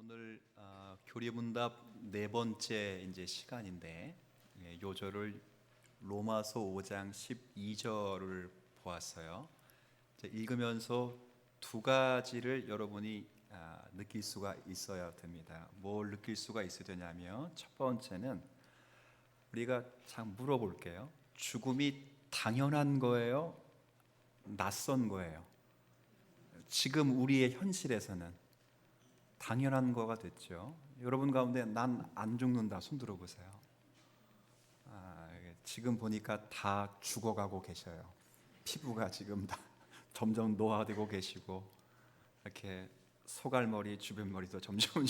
오늘 교리문답 네 번째 이제 시간인데 요절을 로마서 5장 12절을 보았어요. 읽으면서 두 가지를 여러분이 느낄 수가 있어야 됩니다. 뭘 느낄 수가 있어야 되냐면 첫 번째는 우리가 참 물어볼게요. 죽음이 당연한 거예요? 낯선 거예요? 지금 우리의 현실에서는 당연한 거가 됐죠. 여러분 가운데 난 안 죽는다 손 들어보세요. 지금 보니까 다 죽어가고 계셔요. 피부가 지금 다 점점 노화되고 계시고 이렇게 소갈머리 주변 머리도 점점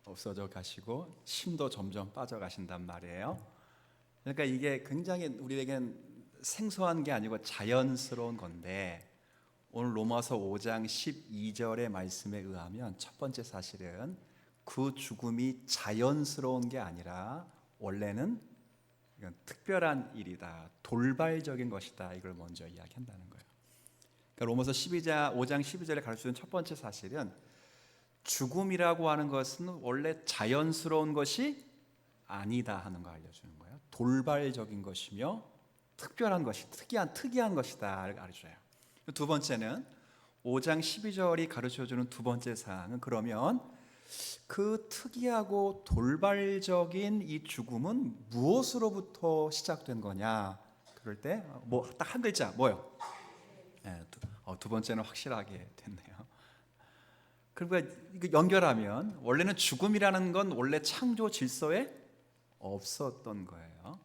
없어져 가시고 힘도 점점 빠져가신단 말이에요. 그러니까 이게 굉장히 우리에겐 생소한 게 아니고 자연스러운 건데, 오늘 로마서 5장 12절의 말씀에 의하면 첫 번째 사실은 그 죽음이 자연스러운 게 아니라 원래는 이건 특별한 일이다, 돌발적인 것이다, 이걸 먼저 이야기한다는 거예요. 그러니까 로마서 5장 12절에 가르치는 첫 번째 사실은 죽음이라고 하는 것은 원래 자연스러운 것이 아니다 하는 걸 알려주는 거예요. 돌발적인 것이며 특별한 것이, 특이한 것이다 가르쳐요. 두 번째는 5장 12절이 가르쳐주는 두 번째 사항은, 그러면 그 특이하고 돌발적인 이 죽음은 무엇으로부터 시작된 거냐? 그럴 때 뭐 딱 한 글자 뭐요? 두 번째는 확실하게 됐네요. 그러니까 이거 연결하면 원래는 죽음이라는 건 원래 창조 질서에 없었던 거예요.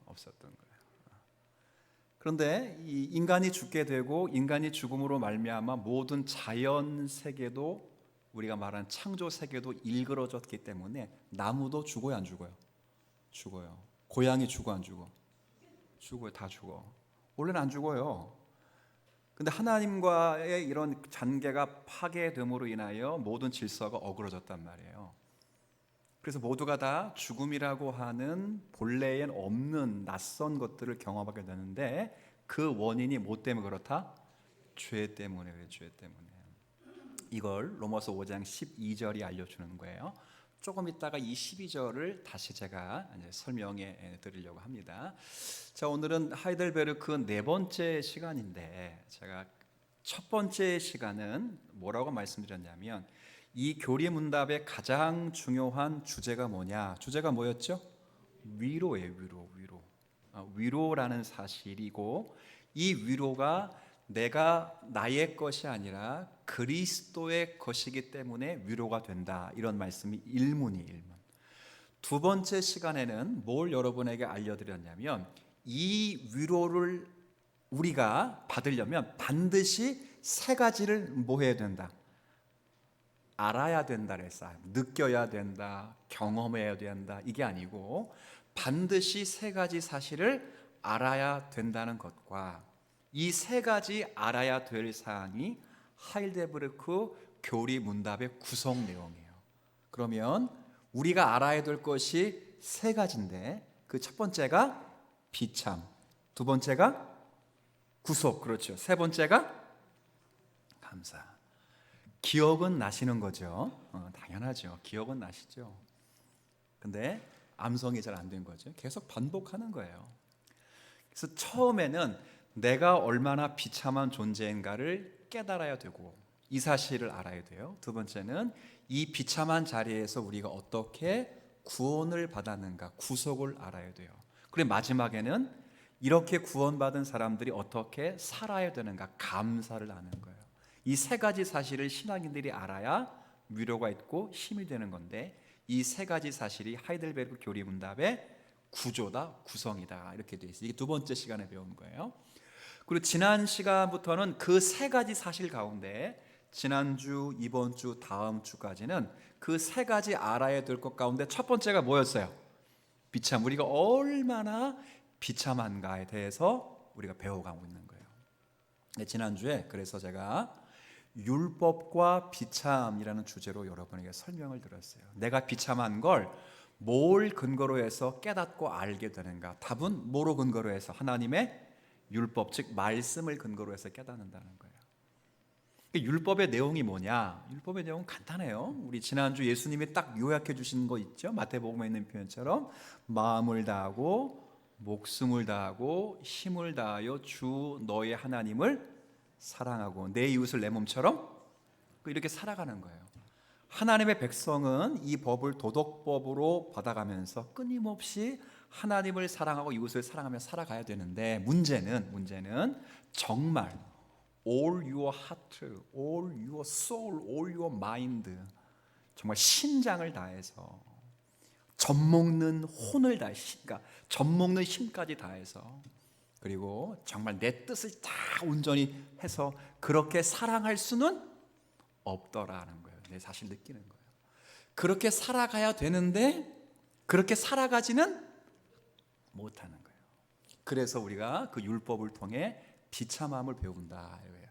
그런데 이 인간이 죽게 되고 인간이 죽음으로 말미암아 모든 자연 세계도, 우리가 말하는 창조 세계도 일그러졌기 때문에 나무도 죽어요, 안 죽어요? 죽어요. 고양이 죽어, 안 죽어? 죽어요, 다 죽어. 원래는 안 죽어요. 근데 하나님과의 이런 관계가 파괴됨으로 인하여 모든 질서가 어그러졌단 말이에요. 그래서 모두가 다 죽음이라고 하는 본래엔 없는 낯선 것들을 경험하게 되는데, 그 원인이 뭐 때문에 그렇다? 죄 때문에 그래요. 죄 때문에. 이걸 로마서 5장 12절이 알려주는 거예요. 조금 있다가 이 12절을 다시 제가 이제 설명해 드리려고 합니다. 자, 오늘은 하이델베르크 네 번째 시간인데, 제가 첫 번째 시간은 뭐라고 말씀드렸냐면, 이 교리문답의 가장 중요한 주제가 뭐냐? 주제가 뭐였죠? 위로예요. 위로라는 사실이고, 이 위로가 내가 나의 것이 아니라 그리스도의 것이기 때문에 위로가 된다, 이런 말씀이 일문. 두 번째 시간에는 뭘 여러분에게 알려드렸냐면, 이 위로를 우리가 받으려면 반드시 세 가지를 뭐 해야 된다? 알아야 된다 그랬어요. 느껴야 된다, 경험해야 된다, 이게 아니고 반드시 세 가지 사실을 알아야 된다는 것과, 이 세 가지 알아야 될 사항이 하이델베르크 교리 문답의 구성 내용이에요. 그러면 우리가 알아야 될 것이 세 가지인데, 그 첫 번째가 비참, 두 번째가 구속, 그렇죠. 세 번째가 감사. 기억은 나시는 거죠. 당연하죠. 기억은 나시죠. 근데 암송이 잘 안 된 거죠. 계속 반복하는 거예요. 그래서 처음에는 내가 얼마나 비참한 존재인가를 깨달아야 되고, 이 사실을 알아야 돼요. 두 번째는 이 비참한 자리에서 우리가 어떻게 구원을 받았는가, 구속을 알아야 돼요. 그리고 마지막에는 이렇게 구원받은 사람들이 어떻게 살아야 되는가, 감사를 아는 거예요. 이 세 가지 사실을 신앙인들이 알아야 위로가 있고 힘이 되는 건데, 이 세 가지 사실이 하이델베르크 교리문답의 구조다, 구성이다, 이렇게 되어 있어요. 이게 두 번째 시간에 배운 거예요. 그리고 지난 시간부터는 그 세 가지 사실 가운데, 지난주, 이번 주, 다음 주까지는 그 세 가지 알아야 될 것 가운데 첫 번째가 뭐였어요? 비참. 우리가 얼마나 비참한가에 대해서 우리가 배워가고 있는 거예요. 지난주에 그래서 제가 율법과 비참이라는 주제로 여러분에게 설명을 드렸어요. 내가 비참한 걸 뭘 근거로 해서 깨닫고 알게 되는가? 답은 뭐로 근거로 해서? 하나님의 율법, 즉 말씀을 근거로 해서 깨닫는다는 거예요. 율법의 내용이 뭐냐? 율법의 내용은 간단해요. 우리 지난주 예수님이 딱 요약해 주신 거 있죠? 마태복음에 있는 표현처럼 마음을 다하고 목숨을 다하고 힘을 다하여 주 너의 하나님을 사랑하고 내 이웃을 내 몸처럼 이렇게 살아가는 거예요. 하나님의 백성은 이 법을 도덕법으로 받아가면서 끊임없이 하나님을 사랑하고 이웃을 사랑하며 살아가야 되는데 문제는 정말 all your heart, all your soul, all your mind 정말 신장을 다해서 젖먹는 혼을 다해서 그러니까 젖먹는 힘까지 다해서 그리고 정말 내 뜻을 다 온전히 해서 그렇게 사랑할 수는 없더라는 거예요. 내 사실 느끼는 거예요. 그렇게 살아가야 되는데 그렇게 살아가지는 못하는 거예요. 그래서 우리가 그 율법을 통해 비참함을 배운다 이거예요.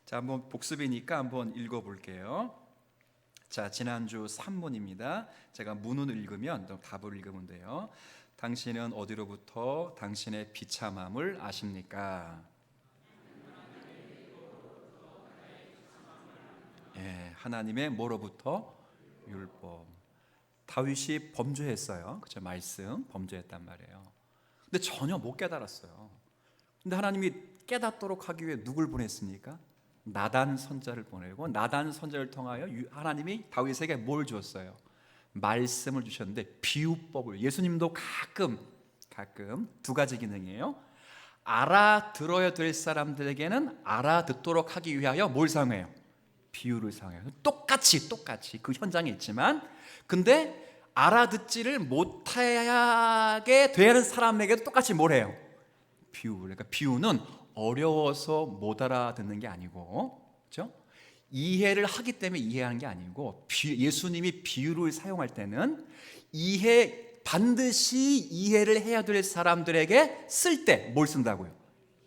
자, 한번 복습이니까 한번 읽어볼게요. 자, 지난주 3문입니다. 제가 문을 읽으면 답을 읽으면 돼요. 당신은 어디로부터 당신의 비참함을 아십니까? 예, 하나님의 뭐로부터? 율법. 다윗이 범죄했어요. 그죠? 말씀 범죄했단 말이에요. 근데 전혀 못 깨달았어요. 근데 하나님이 깨닫도록 하기 위해 누굴 보냈습니까? 나단 선자를 보내고 나단 선자를 통하여 하나님이 다윗에게 뭘 주었어요? 말씀을 주셨는데 비유법을 예수님도 가끔 두 가지 기능이에요. 알아들어야 될 사람들에게는 알아듣도록 하기 위하여 뭘 사용해요? 비유를 사용해요. 똑같이 그 현장에 있지만 근데 알아듣지를 못하게 되는 사람에게도 똑같이 뭘 해요? 비유를. 그러니까 비유는 어려워서 못 알아듣는 게 아니고 그렇죠? 이해를 하기 때문에 이해하는 게 아니고 예수님이 비유를 사용할 때는 반드시 이해를 해야 될 사람들에게 쓸 때 뭘 쓴다고요?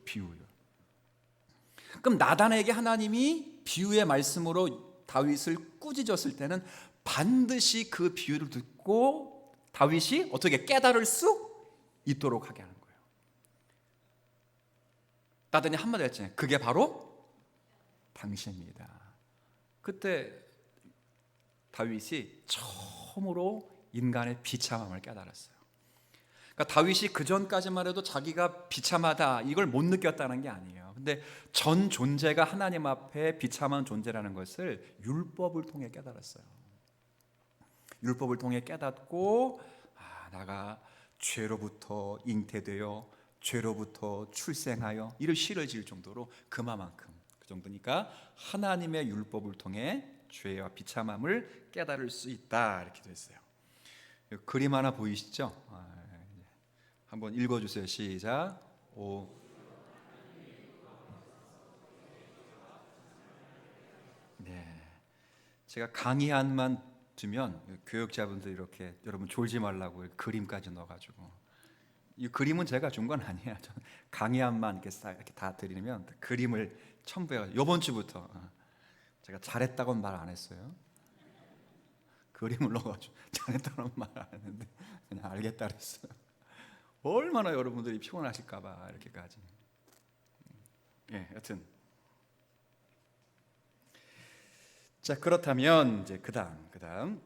비유를. 그럼 나단에게 하나님이 비유의 말씀으로 다윗을 꾸짖었을 때는 반드시 그 비유를 듣고 다윗이 어떻게 깨달을 수 있도록 하게 하는 거예요. 나단이 한마디 했잖아요. 그게 바로 당신입니다. 그때 다윗이 처음으로 인간의 비참함을 깨달았어요. 그러니까 다윗이 그 전까지만 해도 자기가 비참하다 이걸 못 느꼈다는 게 아니에요. 근데 전 존재가 하나님 앞에 비참한 존재라는 것을 율법을 통해 깨달았어요. 율법을 통해 깨닫고 나가 죄로부터 잉태되어 죄로부터 출생하여 이를 시를 지을 정도로 그만큼 그 정도니까 하나님의 율법을 통해 죄와 비참함을 깨달을 수 있다 이렇게 됐어요. 그림 하나 보이시죠? 한번 읽어주세요. 시작. 네, 제가 강의안만 두면 교육자분들 이렇게 여러분 졸지 말라고 그림까지 넣어가지고 이 그림은 제가 준 건 아니에요. 강의안만 이렇게 다 드리면 그림을 첨부해요. 이번 주부터 제가 잘했다고는 말 안 했어요. 그림을 넣어가지고 잘했다고는 말 안 했는데 그냥 알겠다 그랬어요. 얼마나 여러분들이 피곤하실까봐 이렇게까지. 예, 여튼 자 그렇다면 이제 그다음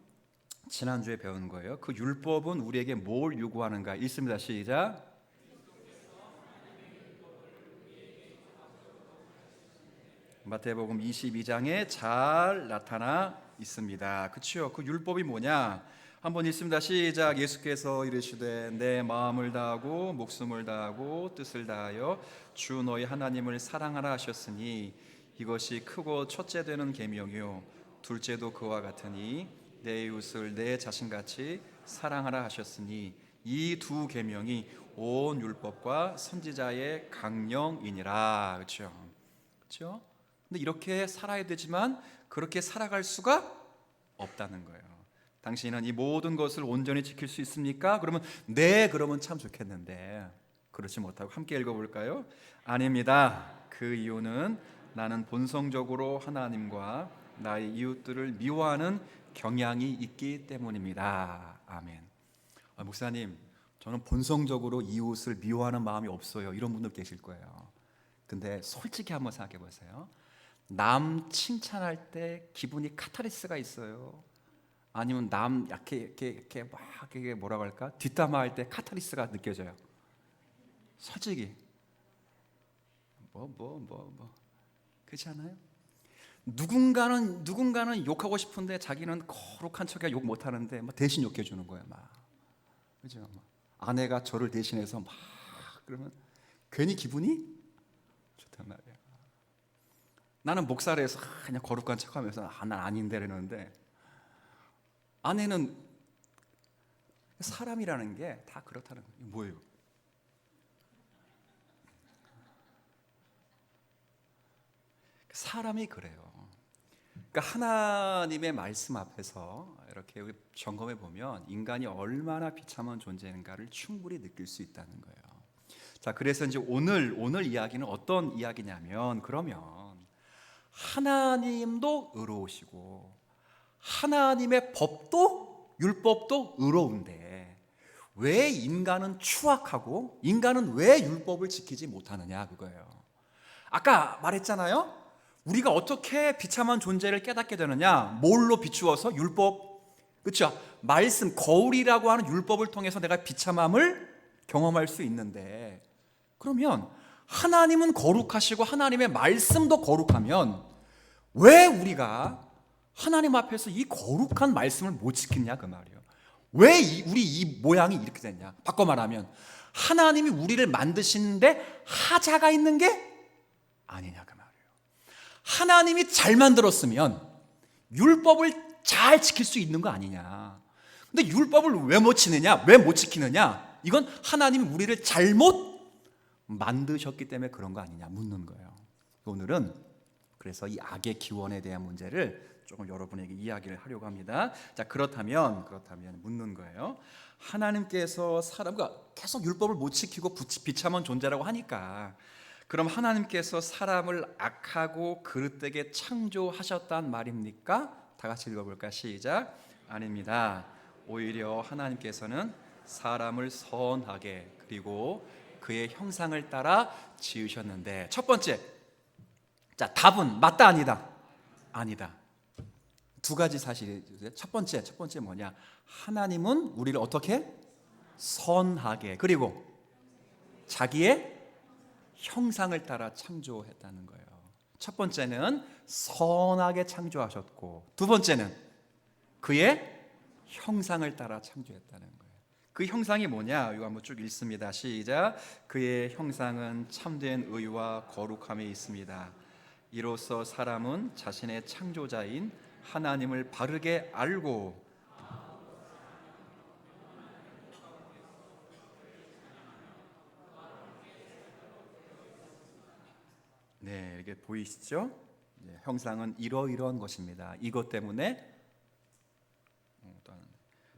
지난주에 배운 거예요. 그 율법은 우리에게 뭘 요구하는가? 읽습니다. 시작. 마태복음 22장에 잘 나타나 있습니다. 그렇죠? 그 율법이 뭐냐? 한번 읽습니다. 시작. 예수께서 이르시되 내 마음을 다하고 목숨을 다하고 뜻을 다하여 주 너희 하나님을 사랑하라 하셨으니 이것이 크고 첫째 되는 계명이요 둘째도 그와 같으니 내 이웃을 내 자신같이 사랑하라 하셨으니 이 두 계명이 온 율법과 선지자의 강령이니라. 그렇죠? 그렇죠? 근데 이렇게 살아야 되지만 그렇게 살아갈 수가 없다는 거예요. 당신은 이 모든 것을 온전히 지킬 수 있습니까? 그러면 네, 그러면 참 좋겠는데 그렇지 못하고 함께 읽어볼까요? 아닙니다. 그 이유는 나는 본성적으로 하나님과 나의 이웃들을 미워하는 경향이 있기 때문입니다. 아멘. 목사님, 저는 본성적으로 이웃을 미워하는 마음이 없어요. 이런 분들 계실 거예요. 근데 솔직히 한번 생각해 보세요. 남 칭찬할 때 기분이 카타르시스가 있어요? 아니면 남 이렇게 막 이게 뭐라고 할까? 뒷담화할 때 카타르시스가 느껴져요? 솔직히 그렇지 않아요? 누군가는 욕하고 싶은데 자기는 거룩한 척해 욕 못하는데 막 대신 욕해 주는 거야, 막. 그죠? 막 아내가 저를 대신해서 막 그러면 괜히 기분이 좋단 말이야. 나는 목사를 해서 그냥 거룩한 척하면서 난 아닌데 이러는데, 아내는 사람이라는 게 다 그렇다는 거예요. 뭐예요? 사람이 그래요. 그러니까 하나님의 말씀 앞에서 이렇게 점검해 보면 인간이 얼마나 비참한 존재인가를 충분히 느낄 수 있다는 거예요. 자, 그래서 이제 오늘 이야기는 어떤 이야기냐면, 그러면 하나님도 의로우시고 하나님의 법도 율법도 의로운데 왜 인간은 추악하고 인간은 왜 율법을 지키지 못하느냐, 그거예요. 아까 말했잖아요. 우리가 어떻게 비참한 존재를 깨닫게 되느냐? 뭘로 비추어서? 율법. 그렇죠? 말씀, 거울이라고 하는 율법을 통해서 내가 비참함을 경험할 수 있는데, 그러면 하나님은 거룩하시고 하나님의 말씀도 거룩하면 왜 우리가 하나님 앞에서 이 거룩한 말씀을 못 지키냐, 그 말이에요. 왜 우리 이 모양이 이렇게 됐냐? 바꿔 말하면 하나님이 우리를 만드시는데 하자가 있는 게 아니냐, 그 말이에요. 하나님이 잘 만들었으면 율법을 잘 지킬 수 있는 거 아니냐. 근데 율법을 왜 못 지느냐? 왜 못 지키느냐? 이건 하나님이 우리를 잘못 만드셨기 때문에 그런 거 아니냐 묻는 거예요. 오늘은 그래서 이 악의 기원에 대한 문제를 조금 여러분에게 이야기를 하려고 합니다. 자, 그렇다면 묻는 거예요. 하나님께서 사람과 계속 율법을 못 지키고 비참한 존재라고 하니까, 그럼 하나님께서 사람을 악하고 그릇되게 창조하셨단 말입니까? 다 같이 읽어볼까? 시작. 아닙니다. 오히려 하나님께서는 사람을 선하게 그리고 그의 형상을 따라 지으셨는데, 첫 번째, 자, 답은 맞다 아니다? 아니다. 두 가지 사실이. 첫 번째 뭐냐? 하나님은 우리를 어떻게? 선하게 그리고 자기의 형상을 따라 창조했다는 거예요. 첫 번째는 선하게 창조하셨고, 두 번째는 그의 형상을 따라 창조했다는 거예요. 그 형상이 뭐냐? 이거 한번 쭉 읽습니다. 시작. 그의 형상은 참된 의와 거룩함에 있습니다. 이로써 사람은 자신의 창조자인 하나님을 바르게 알고 네, 이렇게 보이시죠? 형상은 이러이러한 것입니다. 이것 때문에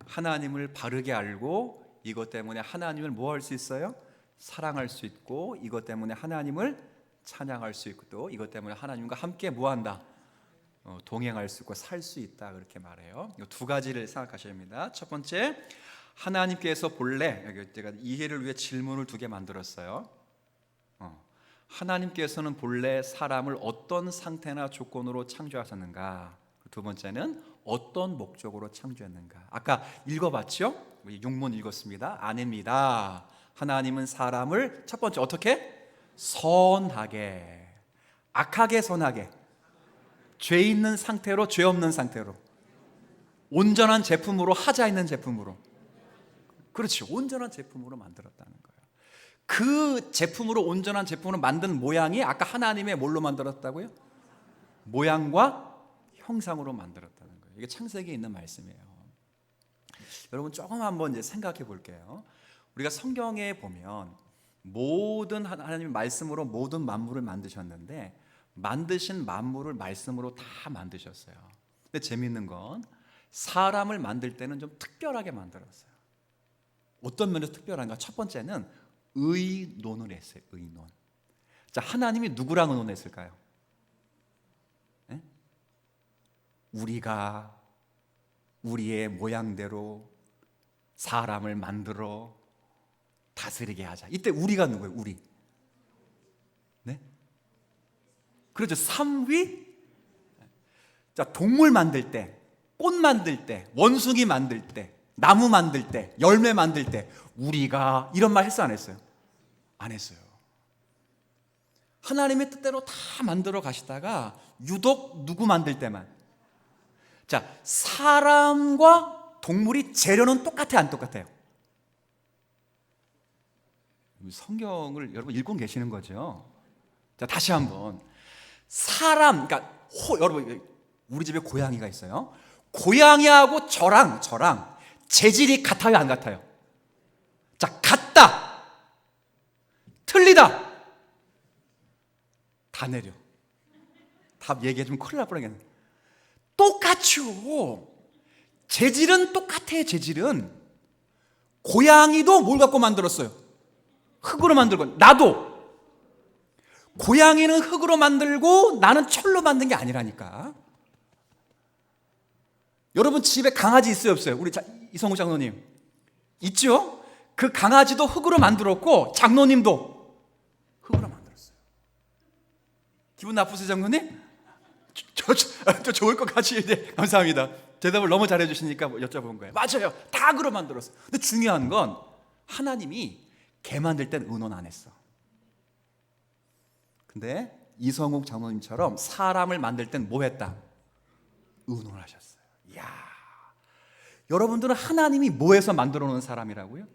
하나님을 바르게 알고, 이것 때문에 하나님을 뭐 할 수 있어요? 사랑할 수 있고, 이것 때문에 하나님을 찬양할 수 있고, 또 이것 때문에 하나님과 함께 뭐 한다? 동행할 수 있고 살 수 있다, 그렇게 말해요. 이 두 가지를 생각하셔야 합니다. 첫 번째, 하나님께서 본래, 제가 이해를 위해 질문을 두 개 만들었어요. 하나님께서는 본래 사람을 어떤 상태나 조건으로 창조하셨는가? 두 번째는 어떤 목적으로 창조했는가? 아까 읽어봤죠? 육문 읽었습니다. 아닙니다. 하나님은 사람을 첫 번째 어떻게? 선하게, 악하게 선하게, 죄 있는 상태로 죄 없는 상태로, 온전한 제품으로 하자 있는 제품으로, 그렇지, 온전한 제품으로 만들었다는 거예요. 그 제품으로, 온전한 제품으로 만든 모양이 아까 하나님의 뭘로 만들었다고요? 모양과 형상으로 만들었다는 거예요. 이게 창세기에 있는 말씀이에요. 여러분 조금 한번 이제 생각해 볼게요. 우리가 성경에 보면 모든 하나님의 말씀으로 모든 만물을 만드셨는데, 만드신 만물을 말씀으로 다 만드셨어요. 근데 재미있는 건 사람을 만들 때는 좀 특별하게 만들었어요. 어떤 면에서 특별한가? 첫 번째는 의논을 했어요. 의논. 자, 하나님이 누구랑 의논했을까요? 네? 우리가 우리의 모양대로 사람을 만들어 다스리게 하자. 이때 우리가 누구예요? 우리. 네? 그렇죠. 삼위. 자, 동물 만들 때, 꽃 만들 때, 원숭이 만들 때, 나무 만들 때, 열매 만들 때 우리가 이런 말 했어 안 했어요? 안 했어요. 하나님의 뜻대로 다 만들어 가시다가 유독 누구 만들 때만, 자, 사람과 동물이 재료는 똑같아요, 안 똑같아요? 성경을 여러분 읽고 계시는 거죠? 자, 다시 한번. 사람, 그러니까 여러분 우리 집에 고양이가 있어요. 고양이하고 저랑 재질이 같아요, 안 같아요? 자, 같다, 틀리다, 다 내려. 답 얘기해주면 큰일 날 뻔하겠네. 똑같죠. 재질은 똑같아요. 재질은. 고양이도 뭘 갖고 만들었어요? 흙으로 만들고. 나도 고양이는 흙으로 만들고 나는 철로 만든 게 아니라니까. 여러분 집에 강아지 있어요, 없어요? 우리 이성우 장로님 있죠? 그 강아지도 흙으로 만들었고 장로님도 흙으로 만들었어요. 기분 나쁘세요, 장로님? 저 좋을 것 같이. 네, 감사합니다. 대답을 너무 잘해 주시니까 여쭤본 거예요. 맞아요, 다 흙으로 만들었어요. 근데 중요한 건 하나님이 개 만들 땐 의논 안 했어. 근데 이성욱 장로님처럼 사람을 만들 땐 뭐 했다? 의논하셨어요. 이야, 여러분들은 하나님이 뭐해서 만들어 놓은 사람이라고요?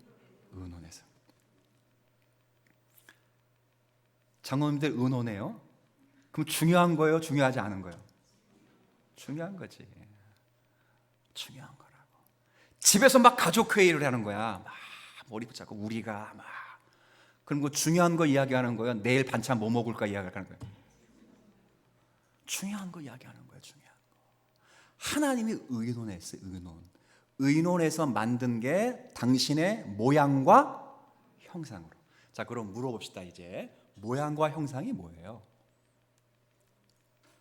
의논해서. 장로님들 의논해요? 그럼 중요한 거예요? 중요하지 않은 거예요? 중요한 거지. 중요한 거라고. 집에서 막 가족 회의를 하는 거야. 막 머리 붙잡고 우리가 막. 그럼 그 중요한 거 이야기하는 거예요? 내일 반찬 뭐 먹을까 이야기하는 거예요? 중요한 거 이야기하는 거예요. 중요한 거. 하나님이 의논했어요. 의논해서 만든 게 당신의 모양과 형상으로. 자, 그럼 물어봅시다. 이제 모양과 형상이 뭐예요?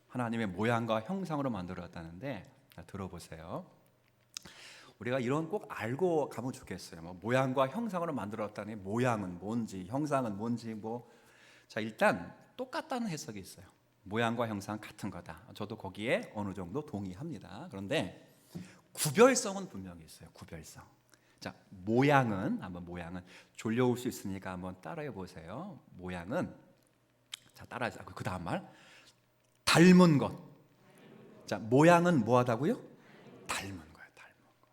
하나님의 모양과 형상으로 만들었다는데, 자, 들어보세요. 우리가 이런 꼭 알고 가면 좋겠어요. 뭐 모양과 형상으로 만들었다니, 모양은 뭔지 형상은 뭔지 뭐. 자, 일단 똑같다는 해석이 있어요. 모양과 형상 같은 거다. 저도 거기에 어느 정도 동의합니다. 그런데 구별성은 분명히 있어요. 구별성. 자, 모양은 졸려올 수 있으니까 한번 따라해 보세요. 모양은, 자, 따라하자. 그 다음 말, 닮은 것. 자, 모양은 뭐하다고요? 닮은 거예요. 닮은 거.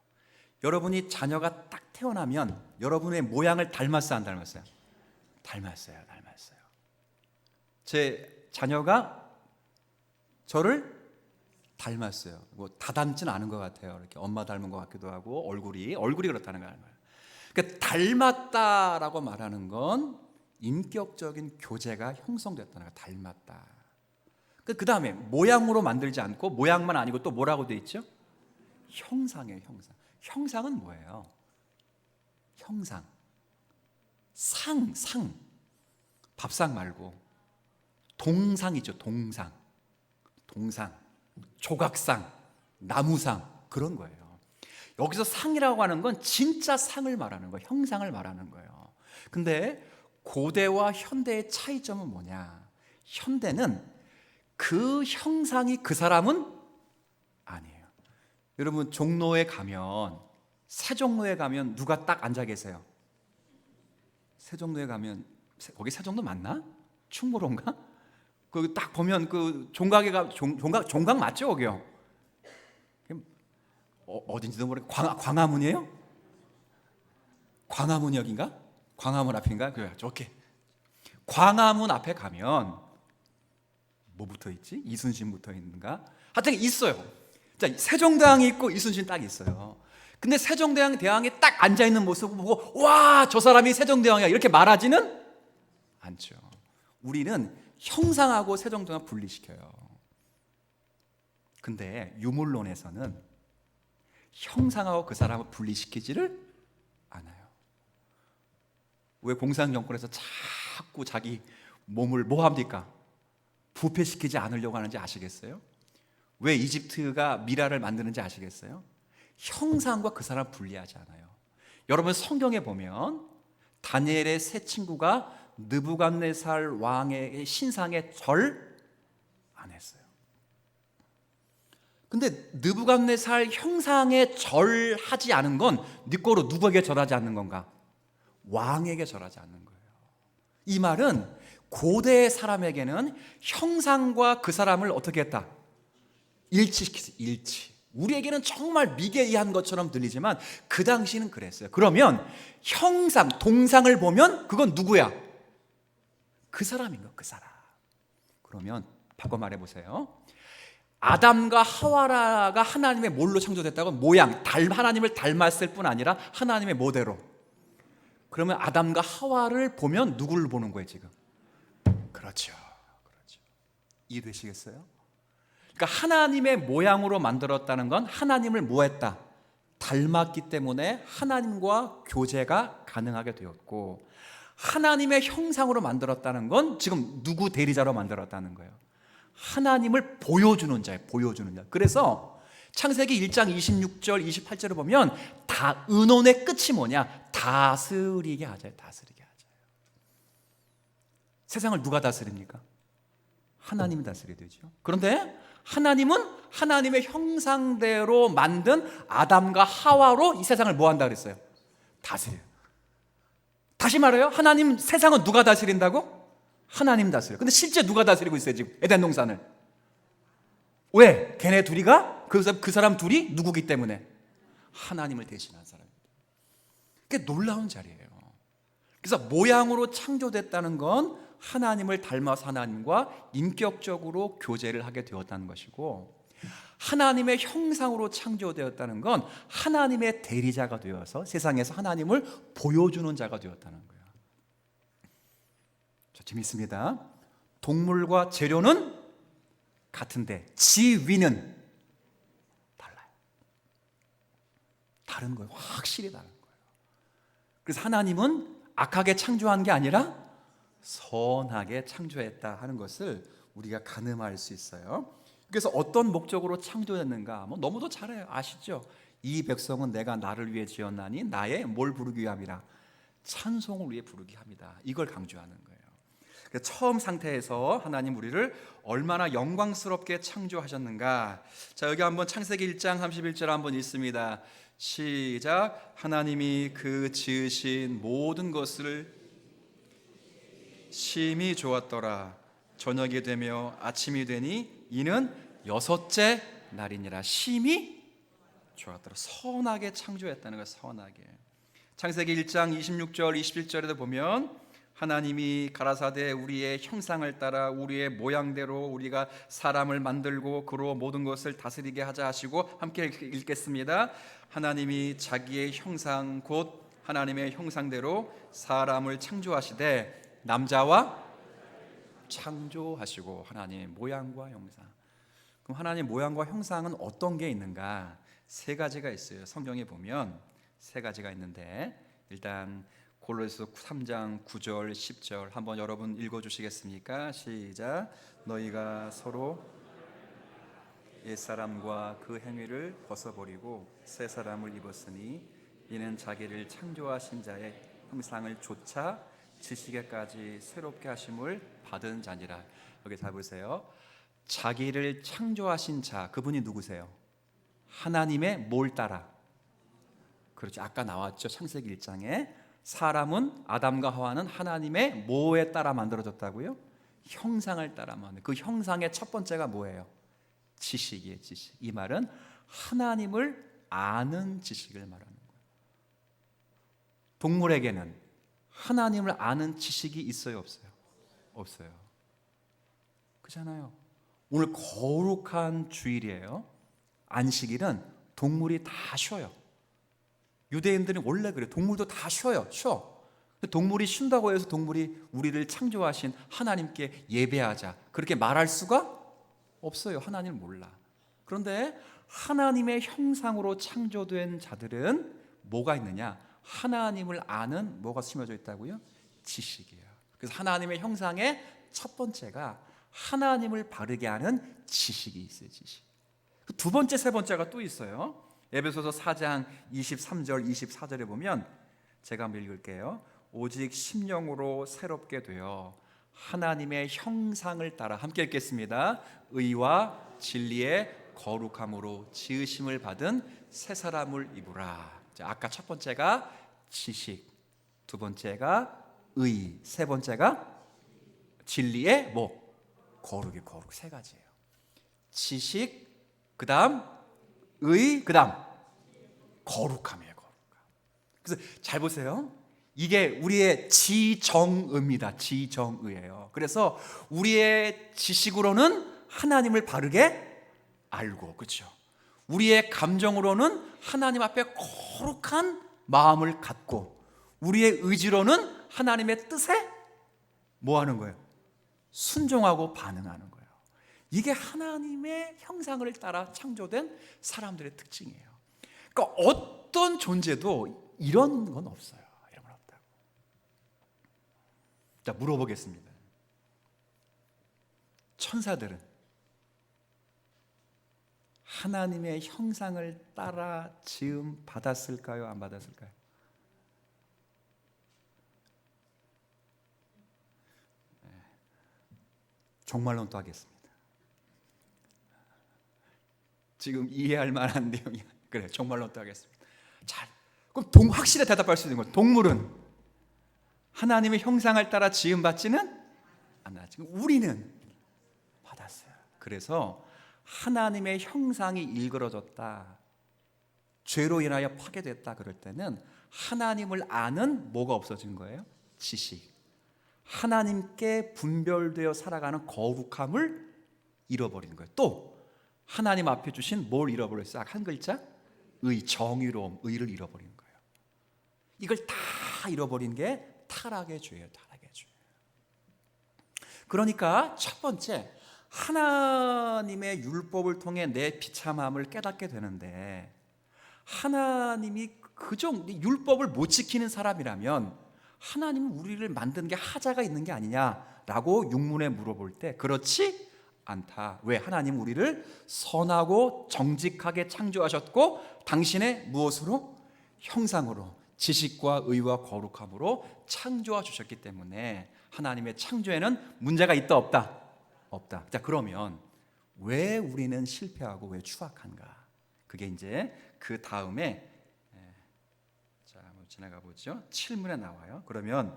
여러분이 자녀가 딱 태어나면 여러분의 모양을 닮았어요, 안 닮았어요? 닮았어요. 제 자녀가 저를 닮았어요. 뭐 다 닮지는 않은 것 같아요. 이렇게 엄마 닮은 것 같기도 하고 얼굴이 그렇다는 거예요. 그러니까 닮았다라고 말하는 건 인격적인 교제가 형성됐다는 거예요. 닮았다. 그 다음에 모양으로 만들지 않고, 모양만 아니고 또 뭐라고 돼 있죠? 형상이에요. 형상. 형상은 뭐예요? 형상. 상. 밥상 말고 동상이죠. 동상. 조각상, 나무상, 그런 거예요. 여기서 상이라고 하는 건 진짜 상을 말하는 거예요. 형상을 말하는 거예요. 근데 고대와 현대의 차이점은 뭐냐? 현대는 그 형상이 그 사람은 아니에요. 여러분 종로에 가면, 세종로에 가면 누가 딱 앉아 계세요? 세종로에 가면, 거기 세종로 맞나? 충무로인가? 그 딱 보면 그 종각에 가, 종각 맞죠, 거기요? 어딘지도 모르고 광화문이에요? 광화문역인가? 광화문 앞인가? 그래, 좋게. 광화문 앞에 가면 뭐 붙어 있지? 이순신 붙어 있는가? 하여튼 있어요. 자, 세종대왕이 있고 이순신 딱 있어요. 근데 세종대왕에 딱 앉아 있는 모습을 보고 와, 저 사람이 세종대왕이야 이렇게 말하지는 않죠. 우리는 형상하고 세종대왕 분리시켜요. 근데 유물론에서는 형상하고 그 사람을 분리시키지를 않아요. 왜 공산 정권에서 자꾸 자기 몸을 뭐 합니까? 부패시키지 않으려고 하는지 아시겠어요? 왜 이집트가 미라를 만드는지 아시겠어요? 형상과 그 사람 분리하지 않아요. 여러분 성경에 보면 다니엘의 세 친구가 느부갓네살 왕의 신상의 절 안 했어요. 근데 느부갓네살 형상에 절하지 않은 건 네 거로 누구에게 절하지 않는 건가? 왕에게 절하지 않는 거예요. 이 말은 고대 사람에게는 형상과 그 사람을 어떻게 했다? 일치시켰어요. 일치. 우리에게는 정말 미개이한 것처럼 들리지만 그 당시는 그랬어요. 그러면 형상, 동상을 보면 그건 누구야? 그 사람인 거예요. 그 사람. 그러면 바꿔 말해보세요. 아담과 하와라가 하나님의 뭘로 창조됐다고? 모양, 하나님을 닮았을 뿐 아니라 하나님의 모델로. 그러면 아담과 하와를 보면 누구를 보는 거예요 지금? 그렇죠. 이해되시겠어요? 그러니까 하나님의 모양으로 만들었다는 건 하나님을 뭐 했다? 닮았기 때문에 하나님과 교제가 가능하게 되었고, 하나님의 형상으로 만들었다는 건 지금 누구 대리자로 만들었다는 거예요? 하나님을 보여주는 자예요. 보여주는 자. 그래서 창세기 1장 26절 28절을 보면 다 의논의 끝이 뭐냐? 다스리게 하자요. 다스리게 하자요. 세상을 누가 다스립니까? 하나님이 다스려야 되죠. 그런데 하나님은 하나님의 형상대로 만든 아담과 하와로 이 세상을 뭐 한다 그랬어요? 다스려요. 다시 말해요. 하나님 세상은 누가 다스린다고? 하나님 다스려요. 근데 실제 누가 다스리고 있어요 지금 에덴 동산을? 왜? 걔네 둘이가 그 사람 둘이 누구기 때문에? 하나님을 대신한 사람입니다. 그게 놀라운 자리예요. 그래서 모양으로 창조됐다는 건 하나님을 닮아서 하나님과 인격적으로 교제를 하게 되었다는 것이고, 하나님의 형상으로 창조되었다는 건 하나님의 대리자가 되어서 세상에서 하나님을 보여주는 자가 되었다는 거예요. 자, 재밌습니다. 동물과 재료는 같은데 지위는 달라요. 다른 거예요. 확실히 다른 거예요. 그래서 하나님은 악하게 창조한 게 아니라 선하게 창조했다 하는 것을 우리가 가늠할 수 있어요. 그래서 어떤 목적으로 창조했는가? 뭐 너무도 잘 아시죠? 이 백성은 내가 나를 위해 지었나니 나의 뭘 부르기 위함이라? 찬송을 위해 부르기 합니다. 이걸 강조하는 거예요. 처음 상태에서 하나님 우리를 얼마나 영광스럽게 창조하셨는가. 자, 여기 한번 창세기 1장 31절 한번 읽습니다. 시작. 하나님이 그 지으신 모든 것을 심히 좋았더라. 저녁이 되며 아침이 되니 이는 여섯째 날이니라. 심히 좋았더라. 선하게 창조했다는 거예요. 선하게. 창세기 1장 26절 27절에도 보면 하나님이 가라사대 우리의 형상을 따라 우리의 모양대로 우리가 사람을 만들고 그로 모든 것을 다스리게 하자 하시고, 함께 읽겠습니다. 하나님이 자기의 형상 곧 하나님의 형상대로 사람을 창조하시되 남자와 창조하시고. 하나님의 모양과 형상. 그럼 하나님의 모양과 형상은 어떤 게 있는가? 세 가지가 있어요. 성경에 보면 세 가지가 있는데, 일단 골로새서 3장 9절 10절 한번 여러분 읽어주시겠습니까? 시작. 너희가 서로 옛사람과 그 행위를 벗어버리고 새 사람을 입었으니 이는 자기를 창조하신 자의 형상을 조차 지시게까지 새롭게 하심을 받은 자니라. 여기 잘 보세요. 자기를 창조하신 자, 그분이 누구세요? 하나님의 뭘 따라? 그렇죠. 아까 나왔죠. 창세기 1장에 사람은, 아담과 하와는 하나님의 뭐에 따라 만들어졌다고요? 형상을 따라 만든. 그 형상의 첫 번째가 뭐예요? 지식이에요. 지식. 이 말은 하나님을 아는 지식을 말하는 거예요. 동물에게는 하나님을 아는 지식이 있어요, 없어요? 없어요. 그렇잖아요. 오늘 거룩한 주일이에요. 안식일은 동물이 다 쉬어요. 유대인들은 원래 그래요. 동물도 다 쉬어요. 쉬어. 동물이 쉰다고 해서 동물이 우리를 창조하신 하나님께 예배하자, 그렇게 말할 수가 없어요. 하나님을 몰라. 그런데 하나님의 형상으로 창조된 자들은 뭐가 있느냐? 하나님을 아는 뭐가 심어져 있다고요? 지식이에요. 그래서 하나님의 형상의 첫 번째가 하나님을 바르게 아는 지식이 있어요. 지식. 두 번째, 세 번째가 또 있어요. 에베소서 4장 23절 24절에 보면 제가 한번 읽을게요. 오직 심령으로 새롭게 되어 하나님의 형상을 따라 함께 읽겠습니다. 의와 진리의 거룩함으로 지으심을 받은 새 사람을 입으라. 자, 아까 첫 번째가 지식, 두 번째가 의, 세 번째가 진리의 뭐? 거룩이 거룩 세 가지예요. 지식, 그다음 의, 그다음 거룩함이에요. 거룩함. 그래서 잘 보세요. 이게 우리의 지정의입니다. 지정의예요. 그래서 우리의 지식으로는 하나님을 바르게 알고, 그렇죠? 우리의 감정으로는 하나님 앞에 거룩한 마음을 갖고, 우리의 의지로는 하나님의 뜻에 뭐 하는 거예요? 순종하고 반응하는 거예요. 이게 하나님의 형상을 따라 창조된 사람들의 특징이에요. 그러니까 어떤 존재도 이런 건 없어요. 이런 건 없다고. 자, 물어보겠습니다. 천사들은 하나님의 형상을 따라 지음 받았을까요? 안 받았을까요? 종말론 또 하겠습니다. 지금 이해할 만한 내용이 그래, 종말론 또 하겠습니다. 잘, 그럼 확실히 대답할 수 있는 거예요. 동물은 하나님의 형상을 따라 지음 받지는 않아. 지금 우리는 받았어요. 그래서 하나님의 형상이 일그러졌다, 죄로 인하여 파괴됐다 그럴 때는 하나님을 아는 뭐가 없어진 거예요? 지식. 하나님께 분별되어 살아가는 거룩함을 잃어버린 거예요. 또 하나님 앞에 주신 뭘 잃어버렸어요? 한 글자? 의, 정의로움, 의를 잃어버린 거예요. 이걸 다 잃어버린 게 타락의 죄예요. 타락의 죄. 그러니까 첫 번째, 하나님의 율법을 통해 내 비참함을 깨닫게 되는데, 하나님이 율법을 못 지키는 사람이라면 하나님은 우리를 만든 게 하자가 있는 게 아니냐라고 육문에 물어볼 때 그렇지 않다. 왜? 하나님 우리를 선하고 정직하게 창조하셨고, 당신의 무엇으로? 형상으로, 지식과 의와 거룩함으로 창조하 주셨기 때문에 하나님의 창조에는 문제가 있다 없다? 없다. 자, 그러면 왜 우리는 실패하고 왜 추악한가? 그게 이제 그 다음에 지나가 보죠. 7문에 나와요. 그러면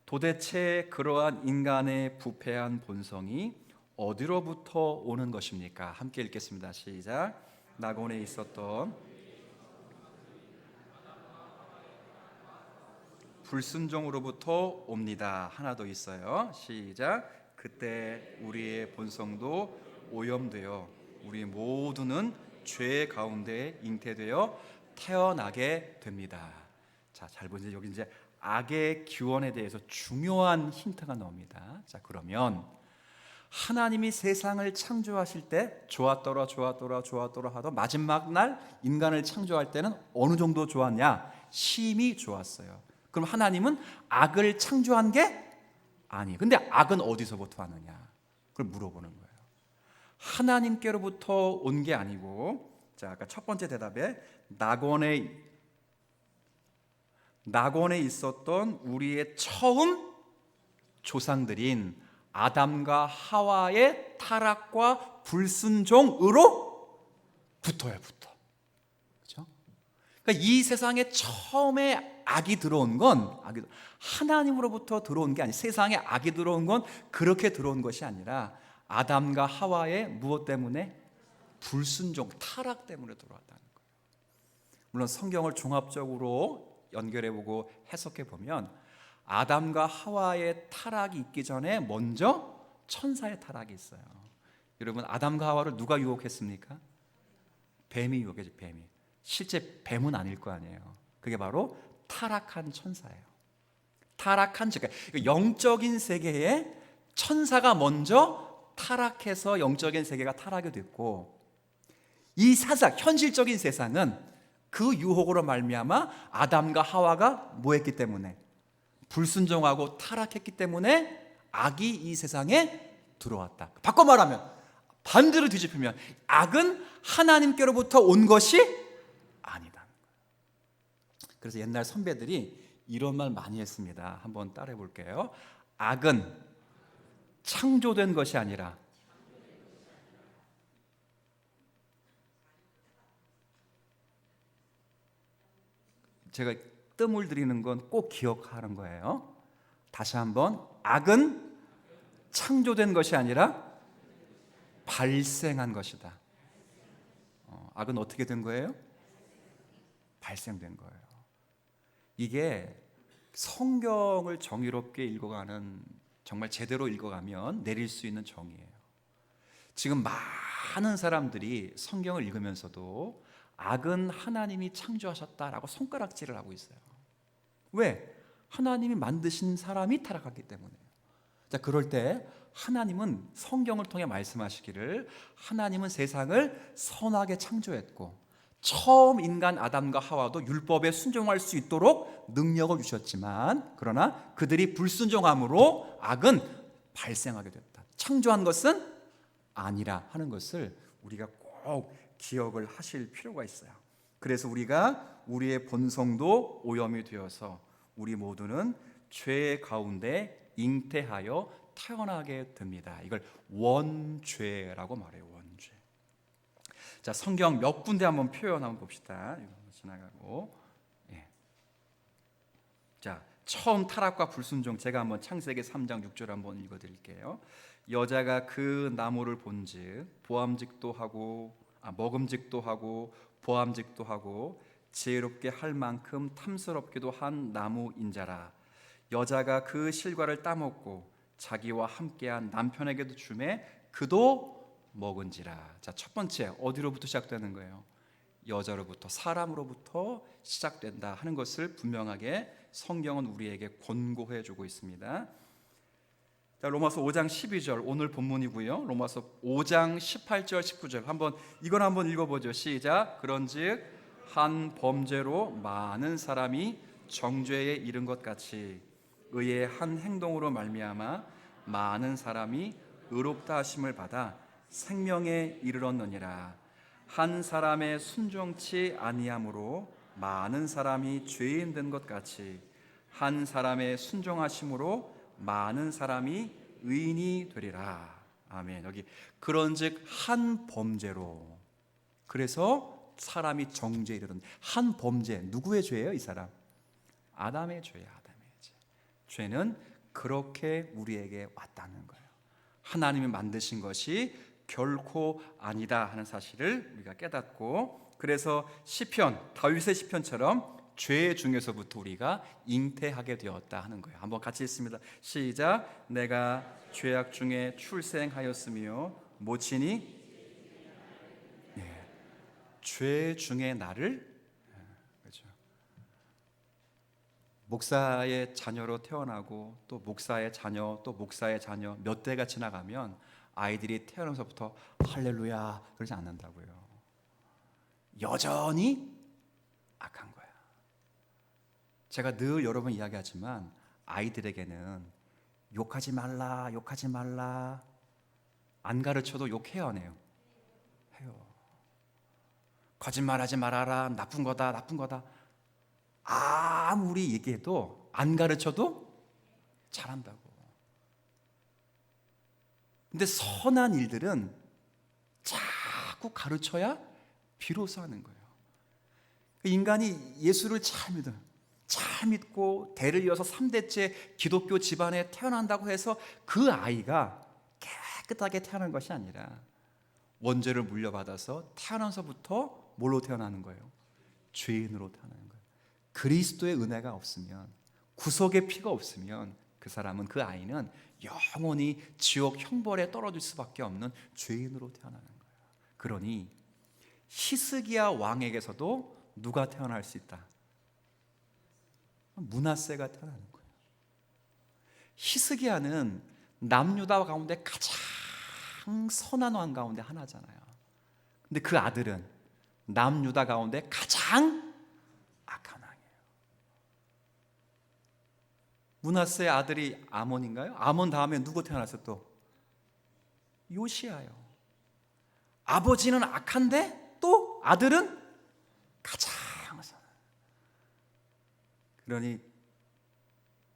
도대체 그러한 인간의 부패한 본성이 어디로부터 오는 것입니까? 함께 읽겠습니다. 시작. 낙원에 있었던 불순종으로부터 옵니다. 하나 더 있어요. 시작. 그때 우리의 본성도 오염되어 우리 모두는 죄 가운데 잉태되어 태어나게 됩니다. 자, 잘 보세요. 여기 이제 악의 기원에 대해서 중요한 힌트가 나옵니다. 자, 그러면 하나님이 세상을 창조하실 때 좋았더라 하던 마지막 날 인간을 창조할 때는 어느 정도 좋았냐? 심히 좋았어요. 그럼 하나님은 악을 창조한 게 아니. 근데 악은 어디서부터 왔느냐? 그걸 물어보는 거예요. 하나님께로부터 온 게 아니고, 자, 아까 첫 번째 대답에 낙원에 있었던 우리의 처음 조상들인 아담과 하와의 타락과 불순종으로 붙어요. 그렇죠? 그러니까 이 세상에 처음에 악이 들어온 건 하나님으로부터 들어온 게 아니에요. 세상에 악이 들어온 건 그렇게 들어온 것이 아니라 아담과 하와의 무엇 때문에? 불순종, 타락 때문에 들어왔다는 거예요. 물론 성경을 종합적으로 연결해보고 해석해보면 아담과 하와의 타락이 있기 전에 먼저 천사의 타락이 있어요. 여러분, 아담과 하와를 누가 유혹했습니까? 뱀이 유혹했죠. 뱀이. 실제 뱀은 아닐 거 아니에요. 그게 바로 타락한 천사예요. 타락한, 그러니까 영적인 세계에 천사가 먼저 타락해서 영적인 세계가 타락이 됐고, 이 현실적인 세상은 그 유혹으로 말미암아 아담과 하와가 뭐했기 때문에? 불순종하고 타락했기 때문에 악이 이 세상에 들어왔다. 바꿔 말하면, 반대로 뒤집히면 악은 하나님께로부터 온 것이 아니다. 그래서 옛날 선배들이 이런 말 많이 했습니다. 한번 따라해 볼게요. 악은 창조된 것이 아니라. 제가 뜸을 들이는 건 꼭 기억하는 거예요. 다시 한번, 악은 창조된 것이 아니라 발생한 것이다. 악은 어떻게 된 거예요? 발생된 거예요. 이게 성경을 정의롭게 읽어가는, 정말 제대로 읽어가면 내릴 수 있는 정의예요. 지금 많은 사람들이 성경을 읽으면서도 악은 하나님이 창조하셨다라고 손가락질을 하고 있어요. 왜? 하나님이 만드신 사람이 타락했기 때문에요. 자, 그럴 때 하나님은 성경을 통해 말씀하시기를 하나님은 세상을 선하게 창조했고 처음 인간 아담과 하와도 율법에 순종할 수 있도록 능력을 주셨지만, 그러나 그들이 불순종함으로 악은 발생하게 됐다. 창조한 것은 아니라 하는 것을 우리가 꼭 기억을 하실 필요가 있어요. 그래서 우리가 우리의 본성도 오염이 되어서 우리 모두는 죄 가운데 잉태하여 태어나게 됩니다. 이걸 원죄라고 말해요. 원죄. 자, 성경 몇 군데 한번 표현 한번 봅시다. 이거 지나가고. 예. 자, 처음 타락과 불순종, 제가 한번 창세기 3장 6절 한번 읽어드릴게요. 여자가 그 나무를 본즉 보암직도 하고 먹음직도 하고 보암직도 하고 지혜롭게 할 만큼 탐스럽기도 한 나무인자라. 여자가 그 실과를 따먹고 자기와 함께한 남편에게도 주매 그도 먹은지라. 자, 첫 번째 어디로부터 시작되는 거예요? 여자로부터, 사람으로부터 시작된다 하는 것을 분명하게 성경은 우리에게 권고해 주고 있습니다. 자, 로마서 5장 12절 오늘 본문이고요. 로마서 5장 18절 19절 이건 한번 읽어보죠. 시작. 그런즉 한 범죄로 많은 사람이 정죄에 이른 것 같이 의의 한 행동으로 말미암아 많은 사람이 의롭다 하심을 받아 생명에 이르렀느니라. 한 사람의 순종치 아니함으로 많은 사람이 죄인 된 것 같이 한 사람의 순종하심으로 많은 사람이 의인이 되리라. 아멘. 여기 그런즉 한 범죄로, 그래서 사람이 정죄에 이르는 한 범죄, 누구의 죄예요? 이 사람 아담의 죄야. 아담의 죄. 죄는 그렇게 우리에게 왔다는 거예요. 하나님이 만드신 것이 결코 아니다 하는 사실을 우리가 깨닫고, 그래서 시편, 다윗의 시편처럼 죄 중에서부터 우리가 잉태하게 되었다 하는 거예요. 한번 같이 읽습니다. 시작. 내가 죄악 중에 출생하였으며 모친이 죄 중에 나를, 그렇죠. 목사의 자녀로 태어나고 또 목사의 자녀 또 목사의 자녀 몇 대가 지나가면 아이들이 태어나서부터 할렐루야 그러지 않는다고요. 여전히 악한 거야. 제가 늘 여러 번 이야기하지만 아이들에게는 욕하지 말라, 욕하지 말라 안 가르쳐도 욕해요, 안 해요? 해요. 거짓말하지 말아라, 나쁜 거다, 나쁜 거다 아무리 얘기해도 안 가르쳐도 잘한다고. 근데 선한 일들은 자꾸 가르쳐야 비로소 하는 거예요. 인간이 예수를 잘 믿고 대를 이어서 3대째 기독교 집안에 태어난다고 해서 그 아이가 깨끗하게 태어난 것이 아니라 원죄를 물려받아서 태어나서부터 뭘로 태어나는 거예요? 죄인으로 태어나는 거예요. 그리스도의 은혜가 없으면, 구속의 피가 없으면 그 사람은, 그 아이는 영원히 지옥 형벌에 떨어질 수밖에 없는 죄인으로 태어나는 거예요. 그러니 히스기야 왕에게서도 누가 태어날 수 있다? 므낫세가 태어나는 거예요. 히스기야는 남유다 가운데 가장 선한 왕 가운데 하나잖아요. 근데 그 아들은 남유다 가운데 가장 악한 왕이에요. 므낫세의 아들이 아몬인가요? 아몬 다음에 누구 태어났어요? 또 요시야요. 아버지는 악한데 또 아들은 가장 선한. 그러니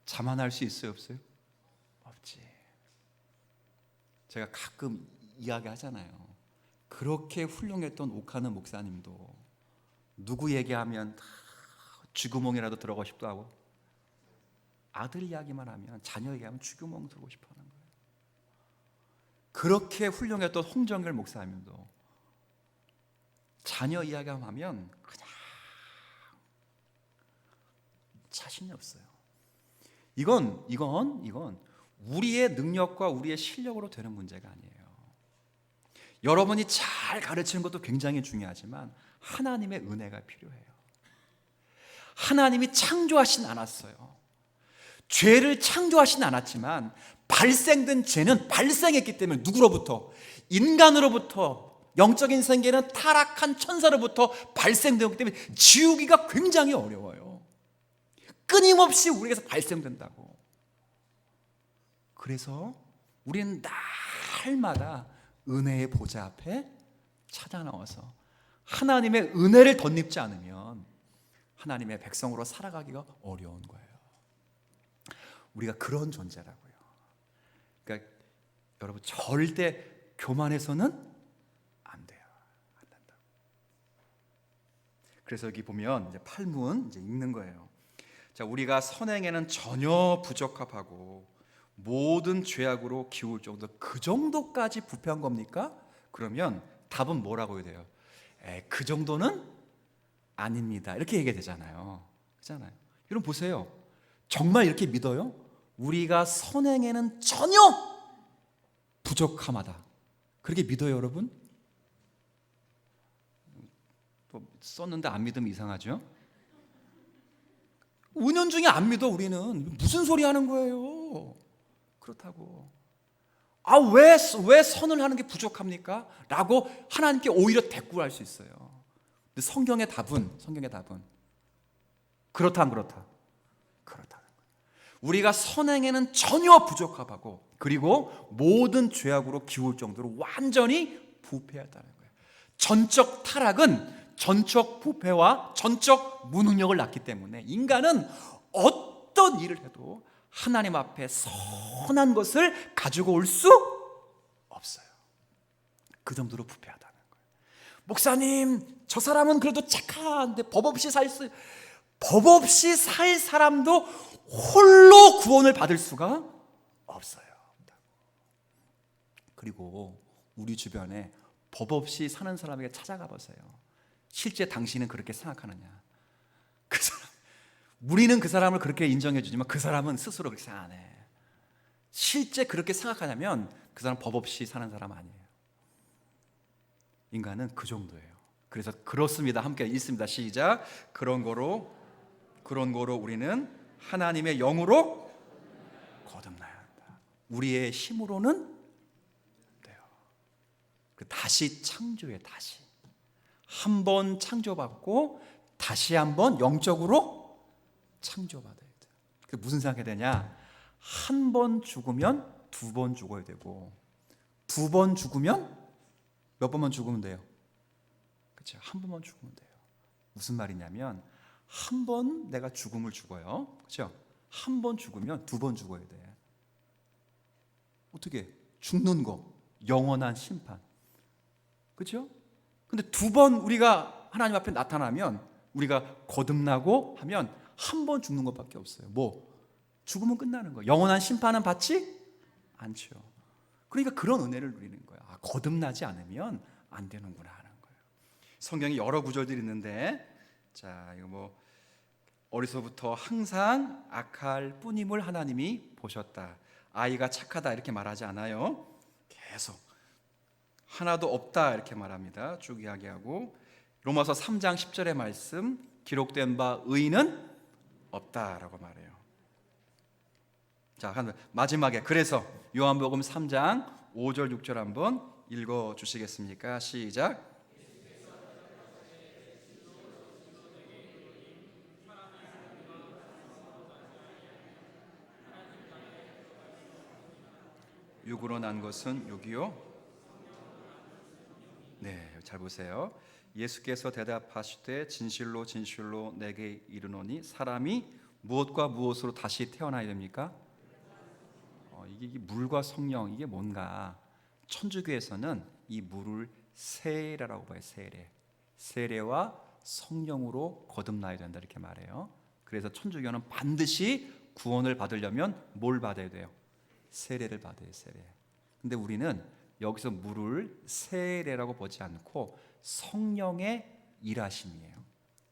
자만할 수 있어요, 없어요? 없지. 제가 가끔 이야기하잖아요. 그렇게 훌륭했던 옥하는 목사님도 누구 얘기하면 다 쥐구멍이라도 들어가고 싶도 하고, 아들 이야기만 하면, 자녀 얘기하면 쥐구멍 들어오고 싶어 하는 거예요. 그렇게 훌륭했던 홍정결 목사님도 자녀 이야기만 하면 그냥 자신이 없어요. 이건 우리의 능력과 우리의 실력으로 되는 문제가 아니에요. 여러분이 잘 가르치는 것도 굉장히 중요하지만 하나님의 은혜가 필요해요. 하나님이 창조하진 않았어요. 죄를 창조하진 않았지만 발생된 죄는 발생했기 때문에, 누구로부터? 인간으로부터. 영적인 세계는 타락한 천사로부터 발생되었기 때문에 지우기가 굉장히 어려워요. 끊임없이 우리에게서 발생된다고. 그래서 우리는 날마다 은혜의 보좌 앞에 찾아 나와서 하나님의 은혜를 덧입지 않으면 하나님의 백성으로 살아가기가 어려운 거예요. 우리가 그런 존재라고요. 그러니까 여러분, 절대 교만해서는 안 돼요. 안 된다고. 그래서 여기 보면 이제 8문 이제 읽는 거예요. 자, 우리가 선행에는 전혀 부적합하고 모든 죄악으로 기울 정도, 그 정도까지 부패한 겁니까? 그러면 답은 뭐라고 해야 돼요? 그 정도는 아닙니다. 이렇게 얘기가 되잖아요. 그렇잖아요. 여러분 보세요. 정말 이렇게 믿어요? 우리가 선행에는 전혀 부족함하다. 그렇게 믿어요, 여러분? 또 썼는데 안 믿으면 이상하죠? 은연중에 안 믿어. 우리는 무슨 소리 하는 거예요? 그렇다고. 왜 선을 하는 게 부족합니까? 라고 하나님께 오히려 대꾸할 수 있어요. 근데 성경의 답은 그렇다 안 그렇다? 그렇다는 거예요. 우리가 선행에는 전혀 부적합하고, 그리고 모든 죄악으로 기울 정도로 완전히 부패했다는 거예요. 전적 타락은 전적 부패와 전적 무능력을 낳기 때문에 인간은 어떤 일을 해도 하나님 앞에 선한 것을 가지고 올 수 없어요. 그 정도로 부패하다는 거예요. 목사님, 저 사람은 그래도 착한데 법 없이 살 사람도 홀로 구원을 받을 수가 없어요. 그리고 우리 주변에 법 없이 사는 사람에게 찾아가 보세요. 실제 당신은 그렇게 생각하느냐? 우리는 그 사람을 그렇게 인정해 주지만 그 사람은 스스로 그렇게 생각 안 해. 실제 그렇게 생각하냐면 그 사람 법 없이 사는 사람 아니에요. 인간은 그 정도예요. 그래서 그렇습니다. 함께 읽습니다. 시작. 그런 거로 우리는 하나님의 영으로 거듭나야 한다. 우리의 힘으로는 돼요. 다시 창조해. 다시 한 번 창조받고 다시 한번 영적으로 창조받아야 돼요. 그 무슨 생각이 되냐? 한 번 죽으면 두 번 죽어야 되고, 두 번 죽으면 몇 번만 죽으면 돼요? 그렇죠? 한 번만 죽으면 돼요. 무슨 말이냐면 한 번 내가 죽음을 죽어요. 그렇죠? 한 번 죽으면 두 번 죽어야 돼. 어떻게? 죽는 거, 영원한 심판. 그렇죠? 근데 두 번 우리가 하나님 앞에 나타나면, 우리가 거듭나고 하면 한 번 죽는 것밖에 없어요. 죽으면 끝나는 거예요. 영원한 심판은 받지 않죠. 그러니까 그런 은혜를 누리는 거예요. 거듭나지 않으면 안 되는구나 하는 거예요. 성경에 여러 구절들이 있는데, 자, 이거 어려서부터 항상 악할 뿐임을 하나님이 보셨다. 아이가 착하다 이렇게 말하지 않아요. 계속 하나도 없다 이렇게 말합니다. 쭉 이야기하고, 로마서 3장 10절의 말씀, 기록된 바 의인은 없다라고 말해요. 자, 마지막에 그래서 요한복음 3장 5절 6절 한번 읽어 주시겠습니까? 시작. 육으로 난 것은 육이요. 네, 잘 보세요. 예수께서 대답하시되 진실로 진실로 내게 이르노니 사람이 무엇과 무엇으로 다시 태어나야 됩니까? 이게 물과 성령, 이게 뭔가 천주교에서는 이 물을 세례라고 봐요. 세례와 성령으로 거듭나야 된다 이렇게 말해요. 그래서 천주교는 반드시 구원을 받으려면 뭘 받아야 돼요? 세례를 받아요. 세례. 근데 우리는 여기서 물을 세례라고 보지 않고 성령의 일하심이에요.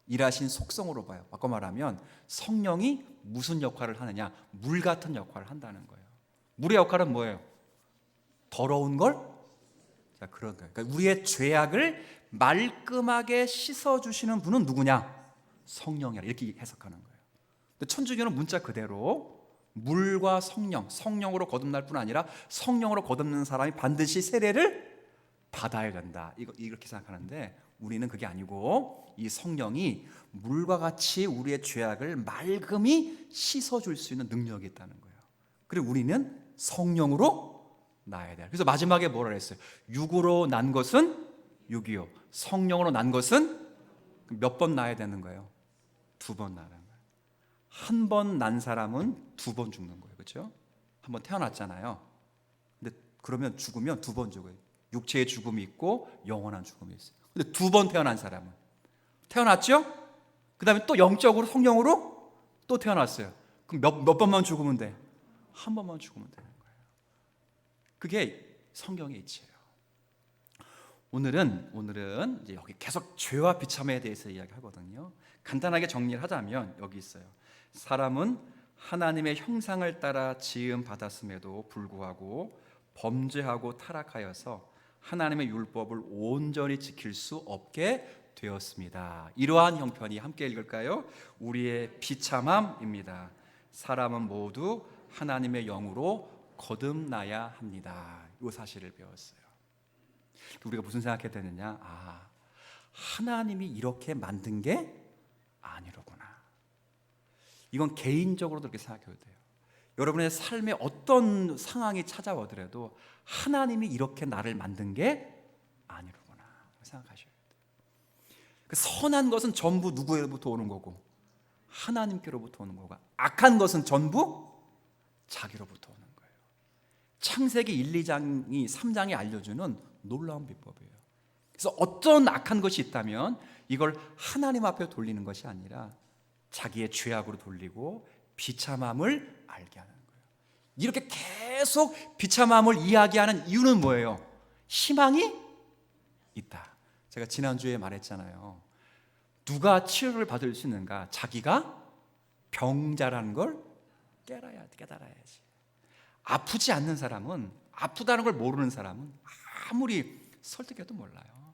일하신 속성으로 봐요. 바꿔 말하면 성령이 무슨 역할을 하느냐? 물 같은 역할을 한다는 거예요. 물의 역할은 뭐예요? 더러운 걸? 자, 그런 거예요. 그러니까 우리의 죄악을 말끔하게 씻어주시는 분은 누구냐? 성령이라 이렇게 해석하는 거예요. 근데 천주교는 문자 그대로 물과 성령으로 거듭날 뿐 아니라 성령으로 거듭는 사람이 반드시 세례를 받아야 된다. 이렇게 생각하는데 우리는 그게 아니고 이 성령이 물과 같이 우리의 죄악을 맑음히 씻어줄 수 있는 능력이 있다는 거예요. 그리고 우리는 성령으로 나야 돼요. 그래서 마지막에 뭐라 했어요? 육으로 난 것은 육이요, 성령으로 난 것은 몇 번 나야 되는 거예요? 2번 나는 거예요. 한 번 난 사람은 2번 죽는 거예요. 그렇죠? 한 번 태어났잖아요. 근데 그러면 죽으면 2번 죽어요. 육체의 죽음이 있고 영원한 죽음이 있어요. 근데 2번 태어난 사람은 태어났죠? 그 다음에 또 영적으로 성령으로 또 태어났어요. 그럼 몇 번만 죽으면 돼? 한 번만 죽으면 되는 거예요. 그게 성경의 이치예요. 오늘은 이제 여기 계속 죄와 비참에 대해서 이야기하거든요. 간단하게 정리를 하자면 여기 있어요. 사람은 하나님의 형상을 따라 지음 받았음에도 불구하고 범죄하고 타락하여서 하나님의 율법을 온전히 지킬 수 없게 되었습니다. 이러한 형편이 함께 읽을까요? 우리의 비참함입니다. 사람은 모두 하나님의 영으로 거듭나야 합니다. 이 사실을 배웠어요. 우리가 무슨 생각해야 되느냐? 하나님이 이렇게 만든 게 아니로구나. 이건 개인적으로도 그렇게 생각해도 돼요. 여러분의 삶에 어떤 상황이 찾아오더라도 하나님이 이렇게 나를 만든 게 아니로구나 생각하셔야 돼요. 그 선한 것은 전부 누구로부터 오는 거고 하나님께로부터 오는 거고, 악한 것은 전부 자기로부터 오는 거예요. 창세기 1, 2장이 3장이 알려주는 놀라운 비법이에요. 그래서 어떤 악한 것이 있다면 이걸 하나님 앞에 돌리는 것이 아니라 자기의 죄악으로 돌리고 비참함을 알게 하는 거예요. 이렇게 계속 비참함을 이야기하는 이유는 뭐예요? 희망이 있다. 제가 지난주에 말했잖아요. 누가 치료를 받을 수 있는가? 자기가 병자라는 걸 깨달아야지. 아프지 않는 사람은, 아프다는 걸 모르는 사람은 아무리 설득해도 몰라요.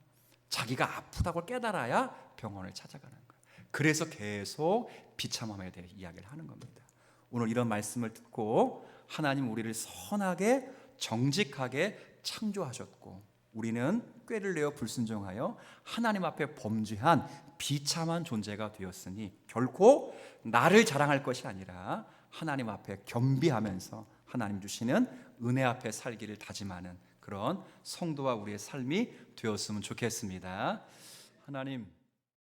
자기가 아프다고 깨달아야 병원을 찾아가는 거예요. 그래서 계속 비참함에 대해 이야기를 하는 겁니다. 오늘 이런 말씀을 듣고 하나님 우리를 선하게 정직하게 창조하셨고 우리는 꾀를 내어 불순종하여 하나님 앞에 범죄한 비참한 존재가 되었으니 결코 나를 자랑할 것이 아니라 하나님 앞에 겸비하면서 하나님 주시는 은혜 앞에 살기를 다짐하는 그런 성도와 우리의 삶이 되었으면 좋겠습니다. 하나님